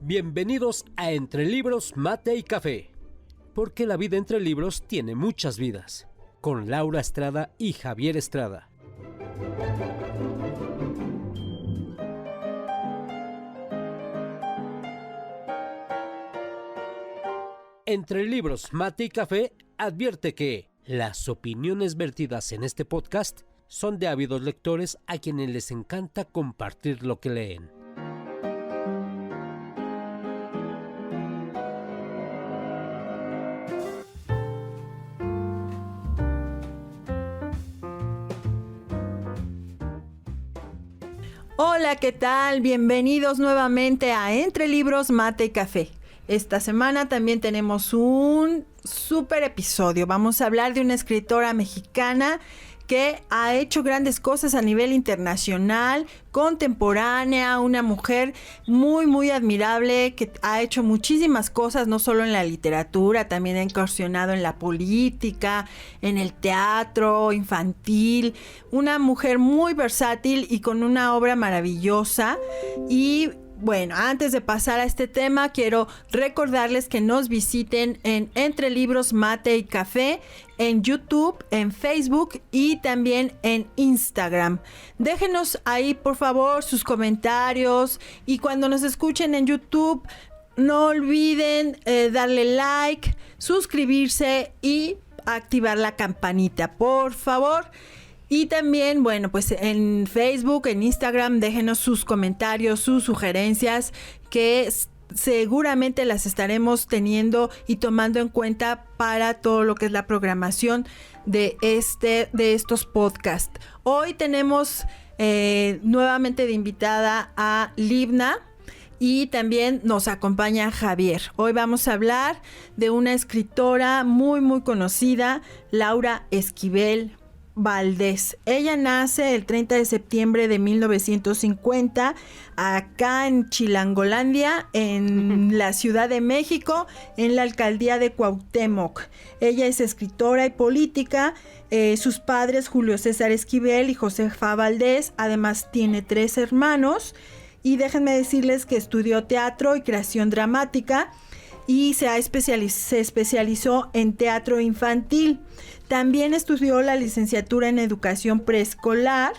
Bienvenidos a Entre Libros, Mate y Café, porque la vida entre libros tiene muchas vidas, con Laura Estrada y Javier Estrada. Entre Libros, Mate y Café advierte que las opiniones vertidas en este podcast son de ávidos lectores a quienes les encanta compartir lo que leen. Hola, ¿qué tal? Bienvenidos nuevamente a Entre Libros, Mate y Café. Esta semana también tenemos un súper episodio. Vamos a hablar de una escritora mexicana que ha hecho grandes cosas a nivel internacional, contemporánea, una mujer muy admirable que ha hecho muchísimas cosas, no solo en la literatura, también ha incursionado en la política, en el teatro infantil, una mujer muy versátil y con una obra maravillosa. Y bueno, antes de pasar a este tema, quiero recordarles que nos visiten en Entre Libros, Mate y Café, en YouTube, en Facebook y también en Instagram. Déjenos ahí, por favor, sus comentarios, y cuando nos escuchen en YouTube, no olviden darle like, suscribirse y activar la campanita, por favor. Y también, bueno, pues en Facebook, en Instagram, déjenos sus comentarios, sus sugerencias, que seguramente las estaremos teniendo y tomando en cuenta para todo lo que es la programación de estos podcasts. Hoy tenemos nuevamente de invitada a Libna y también nos acompaña Javier. Hoy vamos a hablar de una escritora muy conocida, Laura Esquivel Valdés. Ella nace el 30 de septiembre de 1950 acá en Chilangolandia, en la Ciudad de México, en la alcaldía de Cuauhtémoc. Ella es escritora y política. Sus padres, Julio César Esquivel y Josefa Valdés, además tiene 3 hermanos. Y déjenme decirles que estudió teatro y creación dramática y se especializó en teatro infantil. También estudió la licenciatura en educación preescolar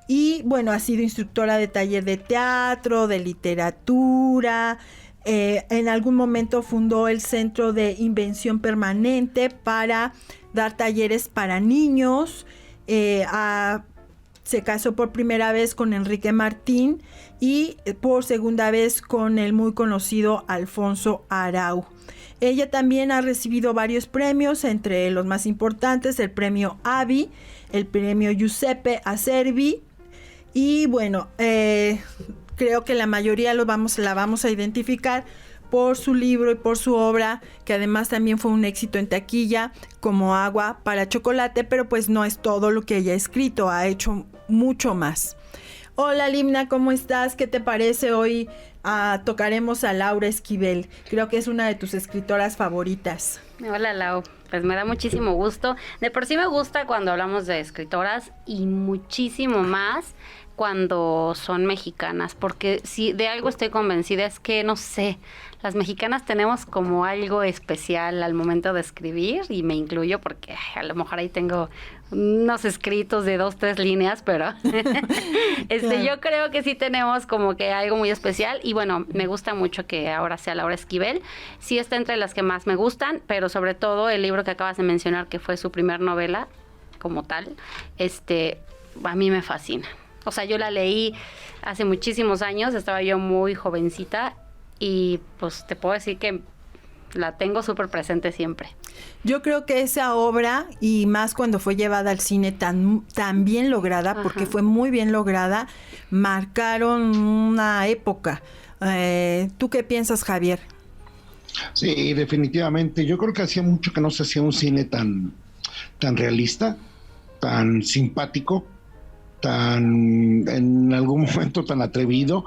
y, bueno, ha sido instructora de taller de teatro, de literatura. En algún momento fundó el Centro de Invención Permanente para dar talleres para niños. Se casó por primera vez con Enrique Martín y por segunda vez con el muy conocido Alfonso Arau. Ella también ha recibido varios premios, entre los más importantes el premio AVI, el premio Giuseppe Acerbi, y bueno, creo que la mayoría la vamos a identificar por su libro y por su obra, que además también fue un éxito en taquilla, como Agua para Chocolate, pero pues no es todo lo que ella ha escrito, ha hecho mucho más. Hola Libna, ¿cómo estás? ¿Qué te parece? Hoy tocaremos a Laura Esquivel. Creo que es una de tus escritoras favoritas. Hola Lau, pues me da muchísimo gusto. De por sí me gusta cuando hablamos de escritoras y muchísimo más cuando son mexicanas, porque si de algo estoy convencida es que, no sé, las mexicanas tenemos como algo especial al momento de escribir, y me incluyo porque a lo mejor ahí tengo unos escritos de 2-3 líneas, pero claro. Yo creo que sí tenemos como que algo muy especial, y bueno, me gusta mucho que ahora sea Laura Esquivel. Sí está entre las que más me gustan, pero sobre todo el libro que acabas de mencionar, que fue su primer novela como tal, a mí me fascina. O sea, yo la leí hace muchísimos años, estaba yo muy jovencita y pues te puedo decir que la tengo súper presente siempre. Yo creo que esa obra, y más cuando fue llevada al cine tan bien lograda, ajá, porque fue muy bien lograda, marcaron una época. ¿Tú qué piensas, Javier? Sí, definitivamente. Yo creo que hacía mucho que no se hacía un cine tan realista, tan simpático, en algún momento tan atrevido,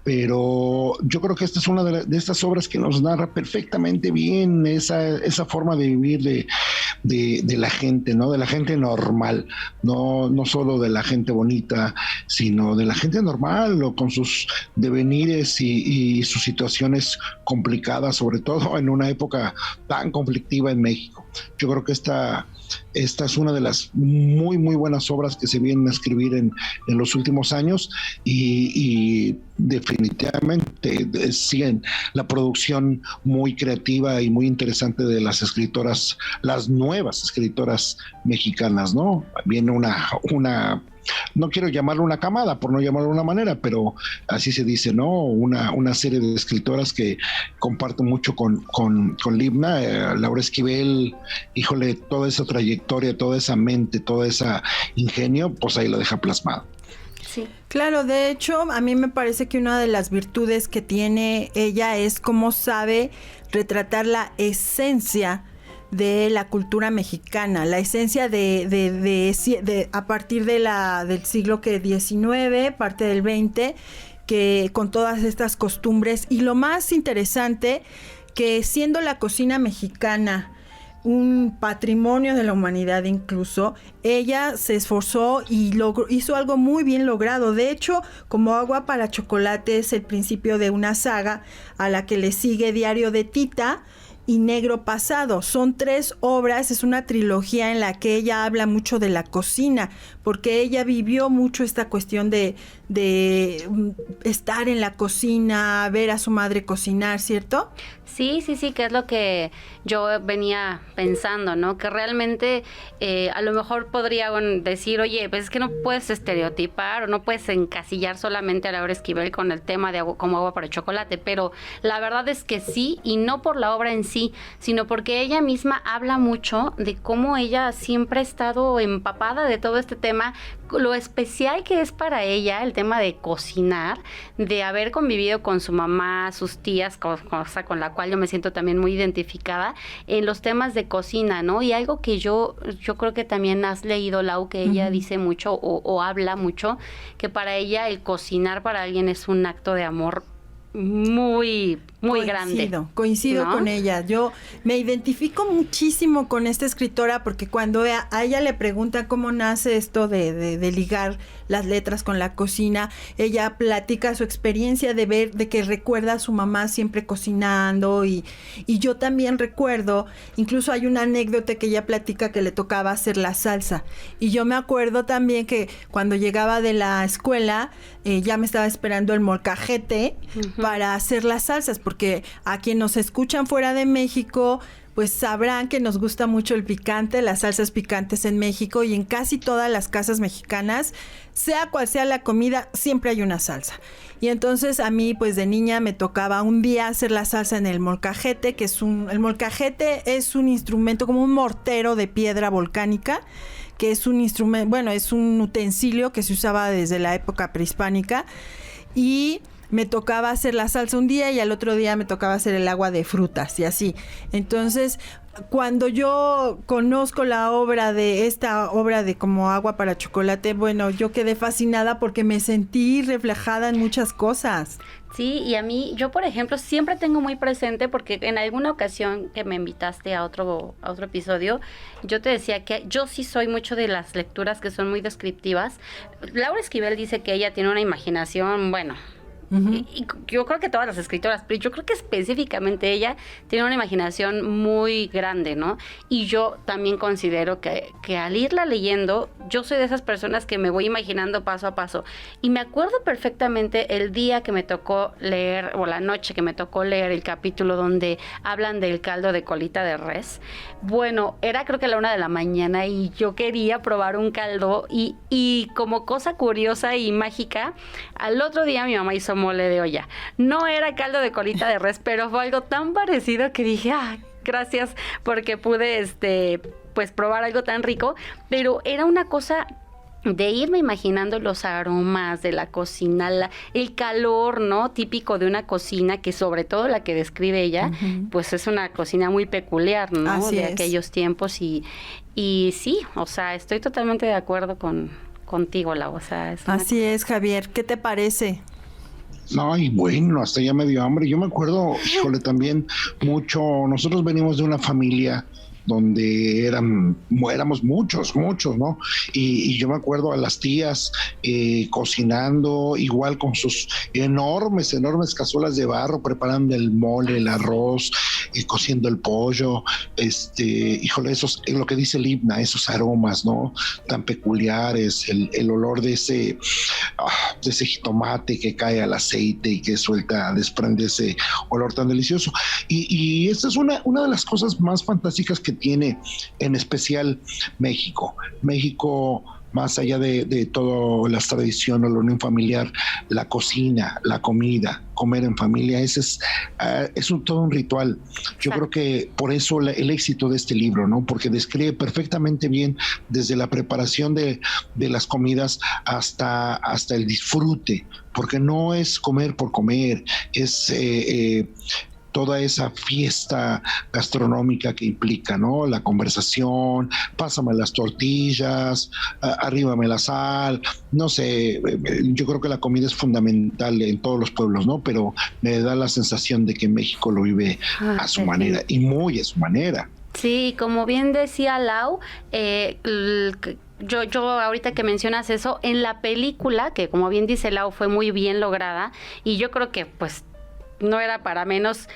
pero yo creo que esta es una de estas obras que nos narra perfectamente bien esa forma de vivir de la gente, ¿no? De la gente normal, no solo de la gente bonita, sino de la gente normal, o con sus devenires y sus situaciones complicadas, sobre todo en una época tan conflictiva en México. Yo creo que esta es una de las muy, muy buenas obras que se vienen a escribir en los últimos años y definitivamente siguen la producción muy creativa y muy interesante de las escritoras, las nuevas escritoras mexicanas, ¿no? Viene una no quiero llamarlo una camada, por no llamarlo de una manera, pero así se dice, ¿no? Una serie de escritoras que comparten mucho con Libna. Laura Esquivel, híjole, toda esa trayectoria, toda esa mente, todo ese ingenio, pues ahí lo deja plasmado. Sí. Claro, de hecho, a mí me parece que una de las virtudes que tiene ella es cómo sabe retratar la esencia de la cultura mexicana, la esencia de a partir del siglo XIX, parte del XX, que con todas estas costumbres. Y lo más interesante, que siendo la cocina mexicana un patrimonio de la humanidad incluso, ella se esforzó y hizo algo muy bien logrado. De hecho, como Agua para Chocolate es el principio de una saga a la que le sigue Diario de Tita y Negro Pasado. Son 3 obras, es una trilogía en la que ella habla mucho de la cocina, porque ella vivió mucho esta cuestión de estar en la cocina, ver a su madre cocinar, ¿cierto? Sí, que es lo que yo venía pensando, ¿no? Que realmente a lo mejor podría decir, oye, pues es que no puedes estereotipar o no puedes encasillar solamente a Laura Esquivel con el tema de como Agua para Chocolate, pero la verdad es que sí, y no por la obra en sí, sino porque ella misma habla mucho de cómo ella siempre ha estado empapada de todo este tema, lo especial que es para ella el tema de cocinar, de haber convivido con su mamá, sus tías, cosa con la cual yo me siento también muy identificada en los temas de cocina, ¿no? Y algo que yo creo que también has leído, Lau, que ella dice mucho o habla mucho, que para ella el cocinar para alguien es un acto de amor muy grande. Coincido, ¿no?, con ella. Yo me identifico muchísimo con esta escritora porque cuando a ella le pregunta cómo nace esto de ligar las letras con la cocina, ella platica su experiencia de que recuerda a su mamá siempre cocinando y yo también recuerdo, incluso hay una anécdota que ella platica que le tocaba hacer la salsa y yo me acuerdo también que cuando llegaba de la escuela ya me estaba esperando el molcajete para hacer las salsas, porque a quien nos escuchan fuera de México pues sabrán que nos gusta mucho el picante, las salsas picantes en México, y en casi todas las casas mexicanas, sea cual sea la comida, siempre hay una salsa. Y entonces a mí, pues de niña, me tocaba un día hacer la salsa en el molcajete, el molcajete es un instrumento como un mortero de piedra volcánica, que es un instrumento, bueno, es un utensilio que se usaba desde la época prehispánica, y me tocaba hacer la salsa un día y al otro día me tocaba hacer el agua de frutas y así. Entonces, cuando yo conozco esta obra de como Agua para Chocolate, bueno, yo quedé fascinada porque me sentí reflejada en muchas cosas. Sí, y a mí, yo por ejemplo, siempre tengo muy presente, porque en alguna ocasión que me invitaste a otro episodio, yo te decía que yo sí soy mucho de las lecturas que son muy descriptivas. Laura Esquivel dice que ella tiene una imaginación, bueno, y yo creo que todas las escritoras, pero yo creo que específicamente ella tiene una imaginación muy grande, ¿no? Y yo también considero que al irla leyendo, yo soy de esas personas que me voy imaginando paso a paso. Y me acuerdo perfectamente el día que me tocó leer, o la noche que me tocó leer el capítulo donde hablan del caldo de colita de res. Bueno, era creo que a la 1 de la mañana y yo quería probar un caldo y como cosa curiosa y mágica, al otro día mi mamá hizo mole de olla. No era caldo de colita de res, pero fue algo tan parecido que dije, gracias porque pude pues probar algo tan rico, pero era una cosa de irme imaginando los aromas de la cocina, el calor, ¿no?, típico de una cocina, que sobre todo la que describe ella, pues es una cocina muy peculiar, ¿no?, así de es. Aquellos tiempos y sí, o sea, estoy totalmente de acuerdo contigo, Lau, o sea, así es, Javier, ¿qué te parece? No, y bueno, hasta ya me dio hambre. Yo me acuerdo, híjole, también mucho, nosotros venimos de una familia donde éramos muchos, ¿no? Y yo me acuerdo a las tías cocinando igual con sus enormes cazuelas de barro, preparando el mole, el arroz, cociendo el pollo, híjole, esos, lo que dice Libna, esos aromas, ¿no? Tan peculiares, el olor de ese jitomate que cae al aceite y que desprende ese olor tan delicioso. Y esta es una de las cosas más fantásticas que tiene en especial México. Más allá de todas las tradiciones, la unión familiar, la cocina, la comida, comer en familia, ese es todo un ritual. Yo creo que por eso el éxito de este libro, ¿no? Porque describe perfectamente bien desde la preparación de las comidas hasta el disfrute, porque no es comer por comer, es toda esa fiesta gastronómica que implica, ¿no? La conversación, pásame las tortillas, arríbame la sal, no sé, yo creo que la comida es fundamental en todos los pueblos, ¿no? Pero me da la sensación de que México lo vive a su manera, y muy a su manera. Sí, como bien decía Lau, yo ahorita que mencionas eso, en la película, que como bien dice Lau, fue muy bien lograda, y yo creo que pues no era para menos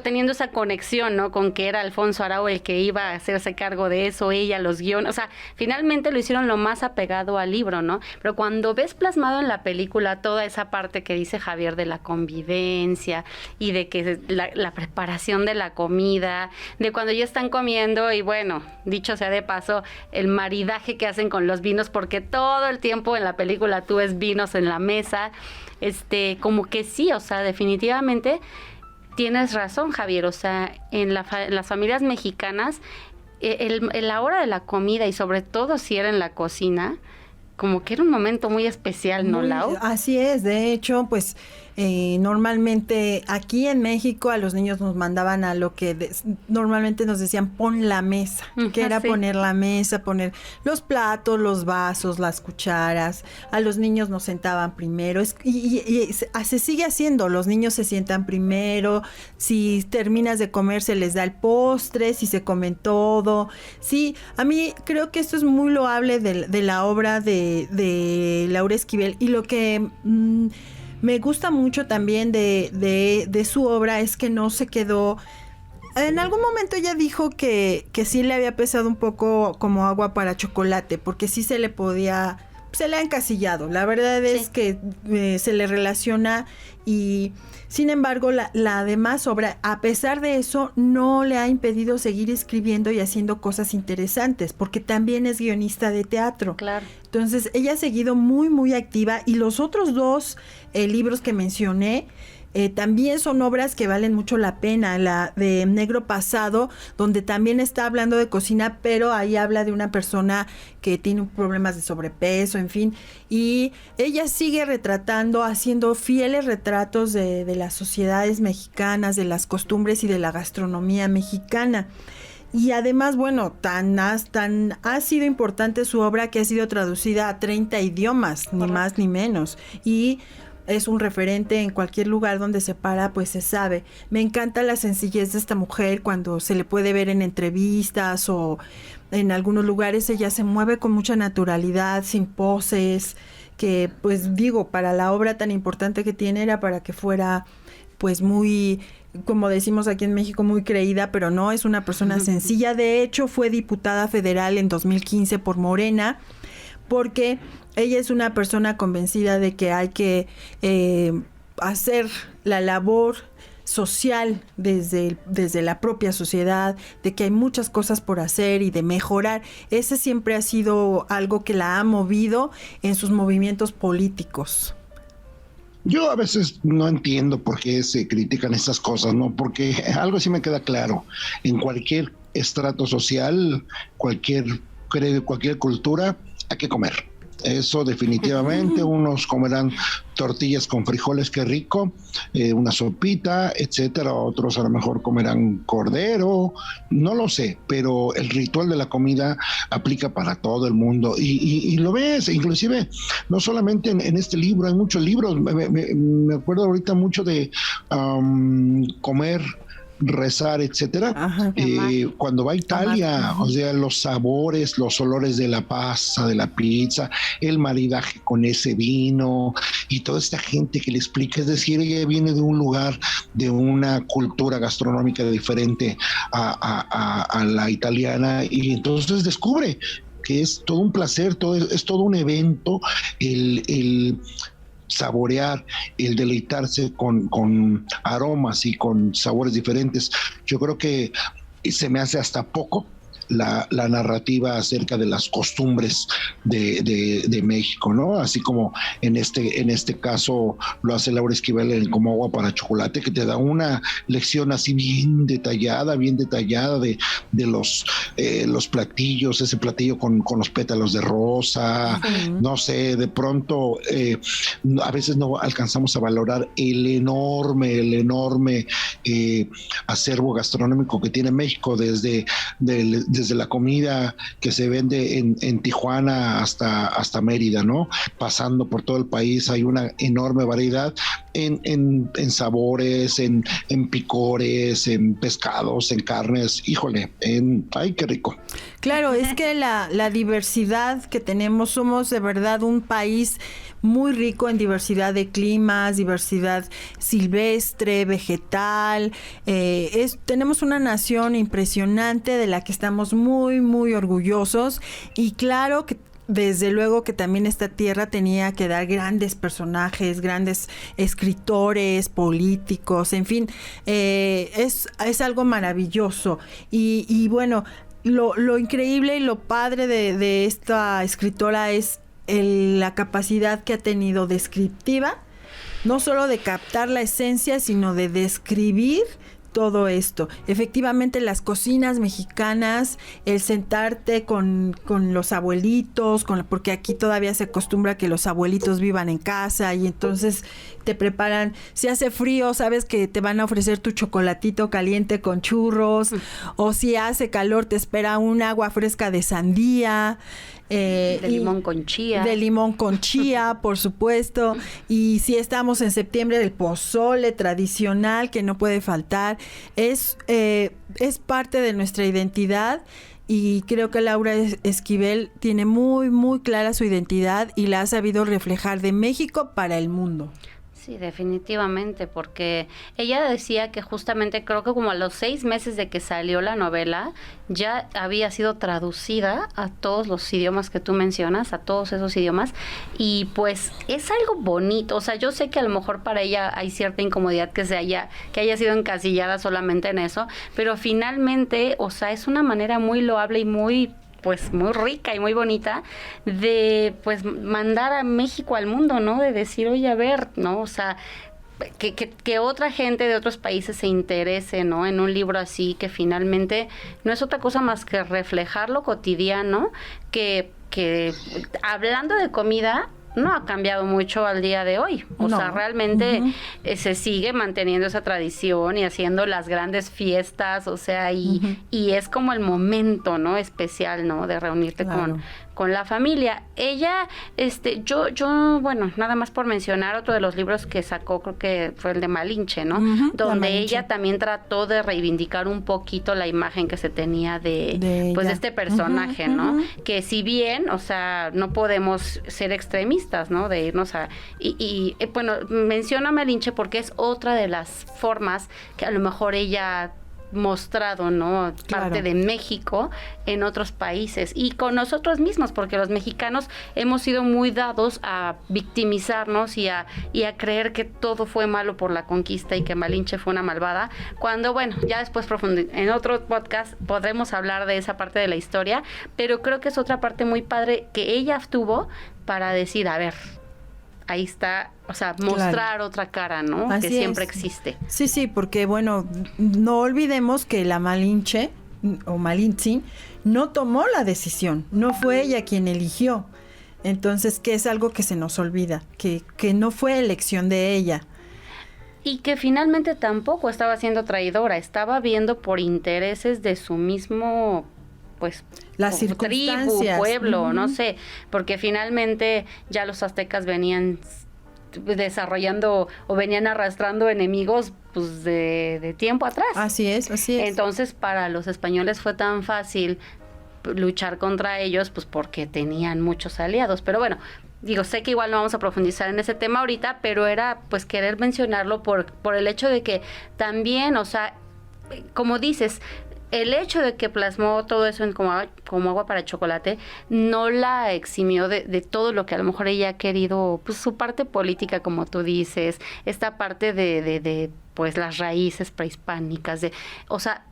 teniendo esa conexión, ¿no? Con que era Alfonso Arau el que iba a hacerse cargo de eso, ella, los guiones, o sea, finalmente lo hicieron lo más apegado al libro, ¿no? Pero cuando ves plasmado en la película toda esa parte que dice Javier de la convivencia y de que la preparación de la comida, de cuando ya están comiendo y bueno, dicho sea de paso, el maridaje que hacen con los vinos, porque todo el tiempo en la película tú ves vinos en la mesa, como que sí, o sea, definitivamente tienes razón, Javier, o sea, en las familias mexicanas, la hora de la comida y sobre todo si era en la cocina, como que era un momento muy especial, ¿no, Lau? Así es, de hecho, pues normalmente aquí en México a los niños nos mandaban a lo que normalmente nos decían pon la mesa, que era sí. Poner la mesa, poner los platos, los vasos, las cucharas, a los niños nos sentaban primero y se sigue haciendo, los niños se sientan primero, si terminas de comer se les da el postre, si se comen todo, sí, a mí creo que esto es muy loable de la obra de Laura Esquivel y lo que me gusta mucho también de su obra es que no se quedó. En algún momento ella dijo que sí le había pesado un poco como agua para chocolate, porque sí se le ha encasillado. La verdad es que se le relaciona y sin embargo la demás obra, a pesar de eso, no le ha impedido seguir escribiendo y haciendo cosas interesantes, porque también es guionista de teatro. Claro. Entonces ella ha seguido muy, muy activa y los otros dos libros que mencioné también son obras que valen mucho la pena. La de Negro Pasado, donde también está hablando de cocina, pero ahí habla de una persona que tiene problemas de sobrepeso, en fin. Y ella sigue retratando, haciendo fieles retratos de las sociedades mexicanas, de las costumbres y de la gastronomía mexicana. Y además, bueno, tan ha sido importante su obra que ha sido traducida a 30 idiomas, ni más ni menos. Y es un referente en cualquier lugar donde se para, pues se sabe. Me encanta la sencillez de esta mujer cuando se le puede ver en entrevistas o en algunos lugares. Ella se mueve con mucha naturalidad, sin poses, que pues digo, para la obra tan importante que tiene era para que fuera pues muy, como decimos aquí en México, muy creída, pero no, es una persona sencilla. De hecho, fue diputada federal en 2015 por Morena, porque ella es una persona convencida de que hay que hacer la labor social desde la propia sociedad, de que hay muchas cosas por hacer y de mejorar. Ese siempre ha sido algo que la ha movido en sus movimientos políticos. Yo a veces no entiendo por qué se critican estas cosas, ¿no? Porque algo sí me queda claro. En cualquier estrato social, cualquier cultura, hay que comer. Eso definitivamente, unos comerán tortillas con frijoles, qué rico, una sopita, etcétera, otros a lo mejor comerán cordero, no lo sé, pero el ritual de la comida aplica para todo el mundo y lo ves, inclusive no solamente en este libro, hay muchos libros, me acuerdo ahorita mucho de comer rezar, etcétera. Cuando va a Italia, o sea, los sabores, los olores de la pasta, de la pizza, el maridaje con ese vino y toda esta gente que le explica, es decir, ella viene de un lugar, de una cultura gastronómica diferente a la italiana, y entonces descubre que es todo un placer, es todo un evento el saborear, el deleitarse con aromas y con sabores diferentes. Yo creo que se me hace hasta poco la narrativa acerca de las costumbres de México, ¿no? Así como en este caso lo hace Laura Esquivel en Como Agua para Chocolate, que te da una lección así bien detallada de los platillos, ese platillo con los pétalos de rosa, no sé, de pronto a veces no alcanzamos a valorar el enorme acervo gastronómico que tiene México, desde la comida que se vende en Tijuana hasta Mérida, ¿no? Pasando por todo el país, hay una enorme variedad en sabores, en picores, en pescados, en carnes. Híjole, ¡ay, qué rico! Claro, es que la diversidad que tenemos, somos de verdad un país muy rico en diversidad de climas, diversidad silvestre, vegetal. Tenemos una nación impresionante de la que estamos muy, muy orgullosos, y claro que desde luego que también esta tierra tenía que dar grandes personajes, grandes escritores, políticos, en fin, es algo maravilloso. Y bueno, lo increíble y lo padre de esta escritora es la capacidad que ha tenido descriptiva, no solo de captar la esencia, sino de describir todo esto. Efectivamente, las cocinas mexicanas, el sentarte con los abuelitos, porque aquí todavía se acostumbra que los abuelitos vivan en casa, y entonces te preparan, si hace frío, sabes que te van a ofrecer tu chocolatito caliente con churros, o si hace calor te espera un agua fresca de sandía. De limón con chía. De limón con chía, por supuesto. Y si estamos en septiembre, el pozole tradicional que no puede faltar. Es parte de nuestra identidad, y creo que Laura Esquivel tiene muy, muy clara su identidad y la ha sabido reflejar de México para el mundo. Sí, definitivamente, porque ella decía que justamente creo que como a los 6 meses de que salió la novela ya había sido traducida a todos los idiomas que tú mencionas, a todos esos idiomas, y pues es algo bonito. O sea, yo sé que a lo mejor para ella hay cierta incomodidad que haya sido encasillada solamente en eso, pero finalmente, o sea, es una manera muy loable y muy rica y muy bonita de pues mandar a México al mundo, ¿no? De decir, oye, a ver, ¿no? O sea, que otra gente de otros países se interese, ¿no? En un libro así, que finalmente no es otra cosa más que reflejar lo cotidiano, que hablando de comida no ha cambiado mucho al día de hoy. O sea, realmente se sigue manteniendo esa tradición y haciendo las grandes fiestas, o sea, y es como el momento, ¿no? Especial, ¿no? De reunirte con la familia. Ella, yo, bueno, nada más por mencionar otro de los libros que sacó, creo que fue el de Malinche, ¿no? Donde ella también trató de reivindicar un poquito la imagen que se tenía de este personaje, ¿no? Que si bien, o sea, no podemos ser extremistas, ¿no? De irnos a... Y bueno, menciona Malinche porque es otra de las formas que a lo mejor ella mostrado, ¿no? Parte de México en otros países y con nosotros mismos, porque los mexicanos hemos sido muy dados a victimizarnos y a creer que todo fue malo por la conquista y que Malinche fue una malvada, cuando, bueno, ya después en otro podcast podremos hablar de esa parte de la historia, pero creo que es otra parte muy padre que ella tuvo para decir, a ver, ahí está, o sea, mostrar otra cara, ¿no? Así que siempre existe. Sí, porque bueno, no olvidemos que la Malinche o Malintzin no tomó la decisión, no fue ella quien eligió. Entonces, que es algo que se nos olvida, que no fue elección de ella. Y que finalmente tampoco estaba siendo traidora, estaba viendo por intereses de su mismo, pues, las circunstancias, tribu, pueblo, no sé, porque finalmente ya los aztecas venían desarrollando o venían arrastrando enemigos pues de tiempo atrás. Así es. Entonces, para los españoles fue tan fácil luchar contra ellos, pues porque tenían muchos aliados. Pero bueno, digo, sé que igual no vamos a profundizar en ese tema ahorita, pero era pues querer mencionarlo por el hecho de que también, o sea, como dices, el hecho de que plasmó todo eso en como agua para chocolate no la eximió de todo lo que a lo mejor ella ha querido, pues su parte política, como tú dices, esta parte de pues las raíces prehispánicas, o sea,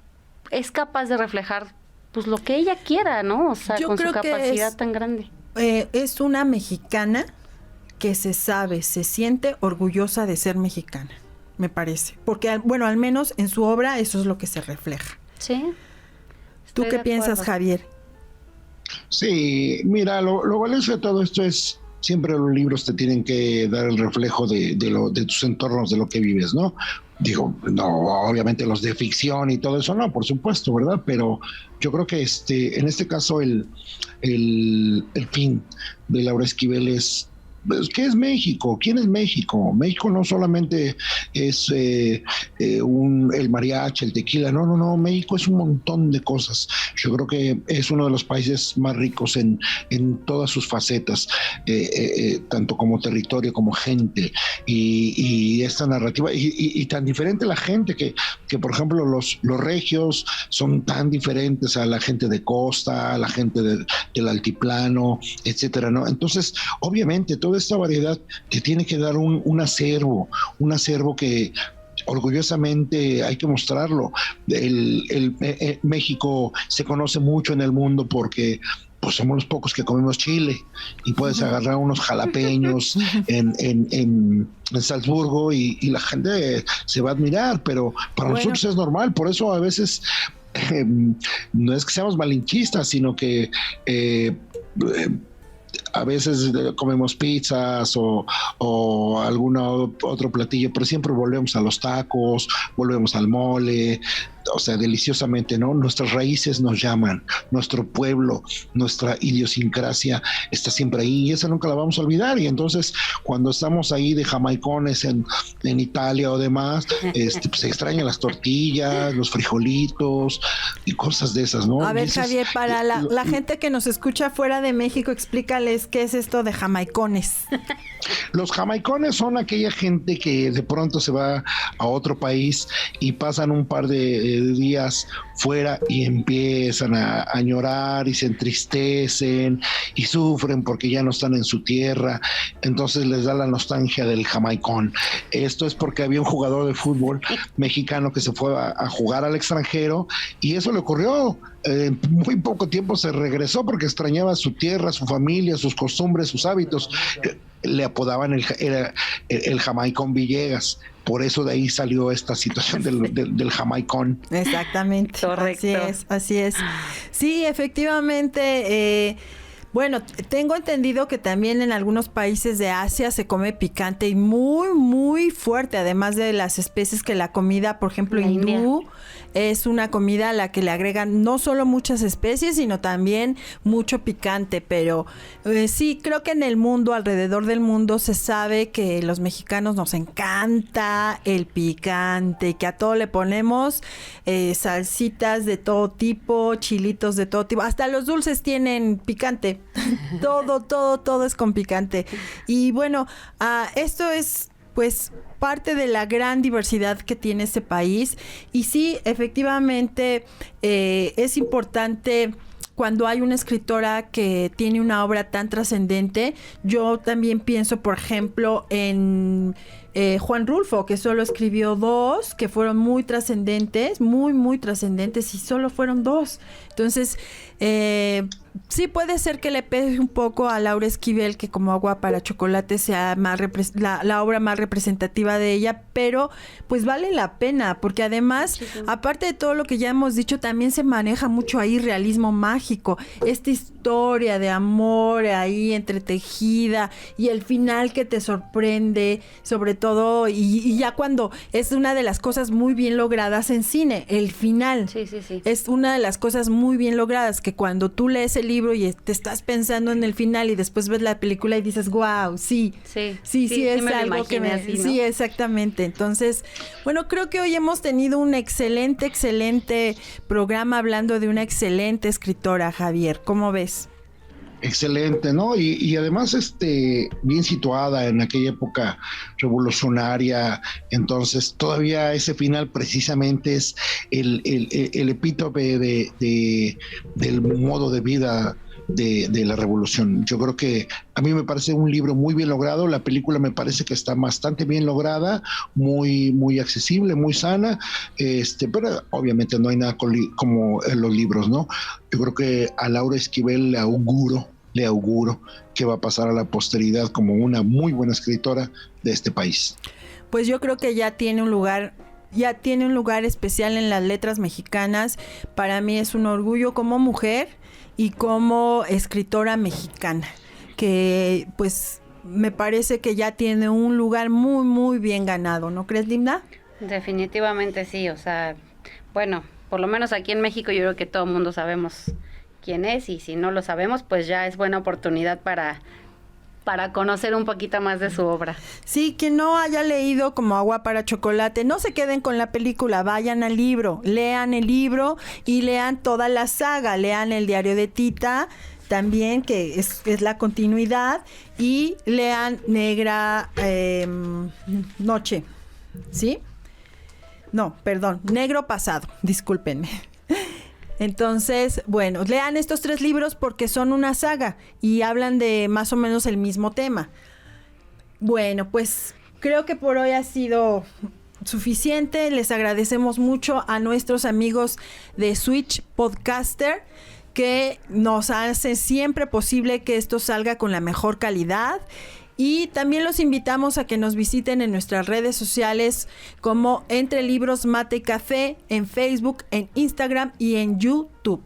es capaz de reflejar pues lo que ella quiera, ¿no? O sea, yo con su creo que capacidad tan grande. Es una mexicana que se siente orgullosa de ser mexicana, me parece. Porque, bueno, al menos en su obra eso es lo que se refleja. Sí. ¿Tú qué piensas, Javier? Sí, mira, lo valioso de todo esto es siempre los libros te tienen que dar el reflejo de tus entornos, de lo que vives, ¿no? Digo, no, obviamente los de ficción y todo eso, no, por supuesto, ¿verdad? Pero yo creo que en este caso el fin de Laura Esquivel es, ¿qué es México? ¿Quién es México? México no solamente es el mariachi, el tequila, no, México es un montón de cosas. Yo creo que es uno de los países más ricos en todas sus facetas, tanto como territorio como gente, y esta narrativa, y tan diferente la gente que por ejemplo los regios son tan diferentes a la gente de costa, a la gente del altiplano, etcétera, ¿no? Entonces, obviamente, toda esta variedad te tiene que dar un acervo que orgullosamente hay que mostrarlo. México se conoce mucho en el mundo porque pues somos los pocos que comemos chile y puedes agarrar unos jalapeños en Salzburgo y la gente se va a admirar, pero para nosotros es normal. Por eso a veces no es que seamos malinchistas, sino que a veces comemos pizzas o algún otro platillo, pero siempre volvemos a los tacos, volvemos al mole, o sea, deliciosamente, ¿no? Nuestras raíces nos llaman, nuestro pueblo, nuestra idiosincrasia está siempre ahí y esa nunca la vamos a olvidar. Y entonces, cuando estamos ahí de jamaicones en Italia o demás, pues se extrañan las tortillas, los frijolitos y cosas de esas, ¿no? A ver, Javier, para la gente que nos escucha fuera de México, explícales qué es esto de jamaicones. Los jamaicones son aquella gente que de pronto se va a otro país y pasan un par de días fuera y empiezan a llorar y se entristecen y sufren porque ya no están en su tierra, entonces les da la nostalgia del jamaicón. Esto es porque había un jugador de fútbol mexicano que se fue a jugar al extranjero y eso le ocurrió. Muy poco tiempo se regresó porque extrañaba su tierra, su familia, sus costumbres, sus hábitos. Le apodaban el Jamaicón Villegas. Por eso de ahí salió esta situación del jamaicón. Exactamente. Correcto. Así es. Sí, efectivamente. Bueno, tengo entendido que también en algunos países de Asia se come picante y muy, muy fuerte, además de las especies que la comida, por ejemplo, la hindú, India. Es una comida a la que le agregan no solo muchas especies, sino también mucho picante. Pero sí, creo que en el mundo, alrededor del mundo, se sabe que los mexicanos nos encanta el picante y que a todo le ponemos salsitas de todo tipo, chilitos de todo tipo. Hasta los dulces tienen picante. todo es con picante. Y bueno, esto es pues parte de la gran diversidad que tiene este país. Y sí, efectivamente, es importante cuando hay una escritora que tiene una obra tan trascendente. Yo también pienso, por ejemplo, en Juan Rulfo, que solo escribió 2, que fueron muy trascendentes, muy trascendentes, y solo fueron 2. Entonces, sí puede ser que le pegue un poco a Laura Esquivel, que como agua para chocolate sea más la obra más representativa de ella, pero pues vale la pena, porque además, aparte de todo lo que ya hemos dicho, también se maneja mucho ahí realismo mágico, esta historia de amor ahí entretejida y el final que te sorprende, sobre todo, y ya cuando es una de las cosas muy bien logradas en cine, el final. Sí. Es una de las cosas muy bien logradas, que cuando tú lees el libro y te estás pensando en el final y después ves la película y dices, wow, sí, es me lo algo que me... así, ¿no? Sí, exactamente. Entonces, bueno, creo que hoy hemos tenido un excelente programa hablando de una excelente escritora, Javier. ¿Cómo ves? Excelente, ¿no? Y además, bien situada en aquella época revolucionaria, entonces todavía ese final precisamente es el epítome del modo de vida de la revolución. Yo creo que a mí me parece un libro muy bien logrado, la película me parece que está bastante bien lograda, muy accesible, muy sana, pero obviamente no hay nada como en los libros, ¿no? Yo creo que a Laura Esquivel le auguro que va a pasar a la posteridad como una muy buena escritora de este país. Pues yo creo que ya tiene un lugar especial en las letras mexicanas. Para mí es un orgullo como mujer y como escritora mexicana, que pues me parece que ya tiene un lugar muy bien ganado, ¿no crees, Linda? Definitivamente sí, o sea, bueno, por lo menos aquí en México yo creo que todo el mundo sabemos quién es, y si no lo sabemos, pues ya es buena oportunidad para conocer un poquito más de su obra. Sí, quien no haya leído Como agua para chocolate, no se queden con la película, vayan al libro, lean el libro y lean toda la saga, lean el diario de Tita también, que es la continuidad, y lean Negra Noche, ¿sí? No, perdón, Negro Pasado, discúlpenme. Entonces, bueno, lean estos 3 libros porque son una saga y hablan de más o menos el mismo tema. Bueno, pues creo que por hoy ha sido suficiente. Les agradecemos mucho a nuestros amigos de Switch Podcaster, que nos hace siempre posible que esto salga con la mejor calidad. Y también los invitamos a que nos visiten en nuestras redes sociales como Entre Libros, Mate y Café, en Facebook, en Instagram y en YouTube.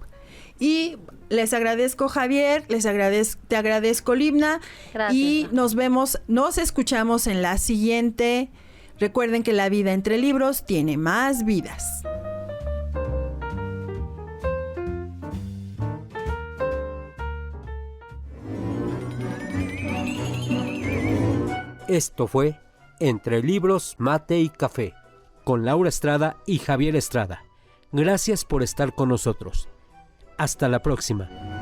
Y les agradezco, Javier, te agradezco, Libna. Gracias. Y nos escuchamos en la siguiente. Recuerden que la vida entre libros tiene más vidas. Esto fue Entre Libros, Mate y Café, con Laura Estrada y Javier Estrada. Gracias por estar con nosotros. Hasta la próxima.